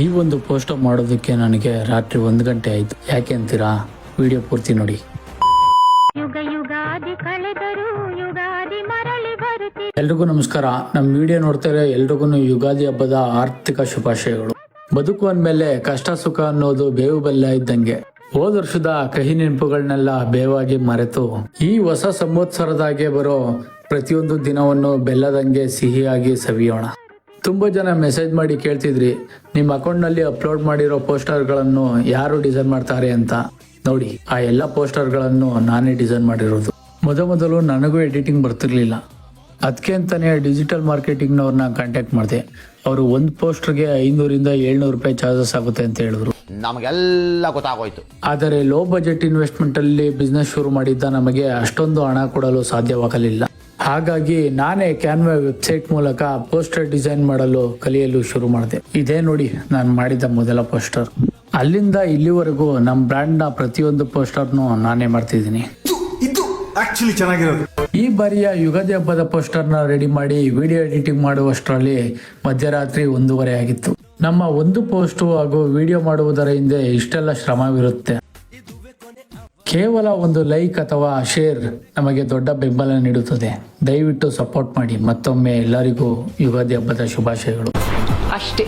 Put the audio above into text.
ಈ ಒಂದು ಪೋಸ್ಟ್ ಮಾಡೋದಕ್ಕೆ ನನಗೆ ರಾತ್ರಿ 1 ಗಂಟೆ ಆಯ್ತು. ಯಾಕೆ ಅಂತೀರಾ? ವಿಡಿಯೋ ಪೂರ್ತಿ ನೋಡಿ. ಯುಗ ಯುಗಾದಿ ಕಳೆದರೂ ಯುಗಾದಿ ಮರಳಿ ಬರುತ್ತಿದೆ. ಎಲ್ರಿಗೂ ನಮಸ್ಕಾರ. ನಮ್ಮ ವಿಡಿಯೋ ನೋಡ್ತಾರೆ ಎಲ್ರಿಗೂ ಯುಗಾದಿ ಹಬ್ಬದ ಆರ್ಥಿಕ ಶುಭಾಶಯಗಳು. ಬದುಕು ಅಂದ್ಮೇಲೆ ಕಷ್ಟ ಸುಖ ಅನ್ನೋದು ಬೇವು ಬೆಲ್ಲ ಇದ್ದಂಗೆ. ಹೋದ ವರ್ಷದ ಕಹಿ ನೆನಪುಗಳನ್ನೆಲ್ಲ ಬೇವಾಗಿ ಮರೆತು ಈ ಹೊಸ ಸಂವತ್ಸರದಾಗೆ ಬರೋ ಪ್ರತಿಯೊಂದು ದಿನವನ್ನು ಬೆಲ್ಲದಂಗೆ ಸಿಹಿಯಾಗಿ ಸವಿಯೋಣ. ತುಂಬಾ ಜನ ಮೆಸೇಜ್ ಮಾಡಿ ಕೇಳ್ತಿದ್ರಿ, ನಿಮ್ಮ ಅಕೌಂಟ್ ನಲ್ಲಿ ಅಪ್ಲೋಡ್ ಮಾಡಿರೋ ಪೋಸ್ಟರ್ ಗಳನ್ನು ಯಾರು ಡಿಸೈನ್ ಮಾಡ್ತಾರೆ ಅಂತ. ನೋಡಿ, ಆ ಎಲ್ಲ ಪೋಸ್ಟರ್ ಗಳನ್ನು ನಾನೇ ಡಿಸೈನ್ ಮಾಡಿರೋದು. ಮೊದಲು ನನಗೂ ಎಡಿಟಿಂಗ್ ಬರ್ತಿರ್ಲಿಲ್ಲ. ಅದಕ್ಕೆ ಅಂತಾನೆ ಡಿಜಿಟಲ್ ಮಾರ್ಕೆಟಿಂಗ್ ನವ್ರನ್ನ ಕಾಂಟ್ಯಾಕ್ಟ್ ಮಾಡಿದೆ. ಅವರು ಒಂದು ಪೋಸ್ಟರ್ಗೆ 500-700 ರೂಪಾಯಿ ಚಾರ್ಜಸ್ ಆಗುತ್ತೆ ಅಂತ ಹೇಳಿದ್ರು. ನಮಗೆಲ್ಲ ಗೊತ್ತಾಗೋಯ್ತು. ಆದರೆ ಲೋ ಬಜೆಟ್ ಇನ್ವೆಸ್ಟ್ಮೆಂಟ್ ಅಲ್ಲಿ ಬಿಸ್ನೆಸ್ ಶುರು ಮಾಡಿದ್ದ ನಮಗೆ ಅಷ್ಟೊಂದು ಹಣ ಕೊಡಲು ಸಾಧ್ಯವಾಗಲಿಲ್ಲ. ಹಾಗಾಗಿ ನಾನೇ ಕ್ಯಾನ್ವಾ ವೆಬ್ಸೈಟ್ ಮೂಲಕ ಪೋಸ್ಟರ್ ಡಿಸೈನ್ ಮಾಡಲು ಕಲಿಯಲು ಶುರು ಮಾಡಿದೆ. ಇದೇ ನೋಡಿ ನಾನು ಮಾಡಿದ ಮೊದಲ ಪೋಸ್ಟರ್. ಅಲ್ಲಿಂದ ಇಲ್ಲಿವರೆಗೂ ನಮ್ಮ ಬ್ರ್ಯಾಂಡ್ ನ ಪ್ರತಿಯೊಂದು ಪೋಸ್ಟರ್ನು ನಾನೇ ಮಾಡ್ತಿದ್ದೀನಿ. ಇದು ಆಕ್ಚುಲಿ ಚೆನ್ನಾಗಿರೋದು. ಈ ಬಾರಿಯ ಯುಗಾದಿ ಹಬ್ಬದ ಪೋಸ್ಟರ್ ನ ರೆಡಿ ಮಾಡಿ ವಿಡಿಯೋ ಎಡಿಟಿಂಗ್ ಮಾಡುವಷ್ಟರಲ್ಲಿ ಮಧ್ಯರಾತ್ರಿ 1:30 ಆಗಿತ್ತು. ನಮ್ಮ ಒಂದು ಪೋಸ್ಟ್ ಹಾಗೂ ವಿಡಿಯೋ ಮಾಡುವುದರ ಹಿಂದೆ ಇಷ್ಟೆಲ್ಲ ಶ್ರಮವಿರುತ್ತೆ. ಕೇವಲ ಒಂದು ಲೈಕ್ ಅಥವಾ ಶೇರ್ ನಮಗೆ ದೊಡ್ಡ ಬೆಂಬಲ ನೀಡುತ್ತದೆ. ದಯವಿಟ್ಟು ಸಪೋರ್ಟ್ ಮಾಡಿ. ಮತ್ತೊಮ್ಮೆ ಎಲ್ಲರಿಗೂ ಯುಗಾದಿ ಹಬ್ಬದ ಶುಭಾಶಯಗಳು. ಅಷ್ಟೇ.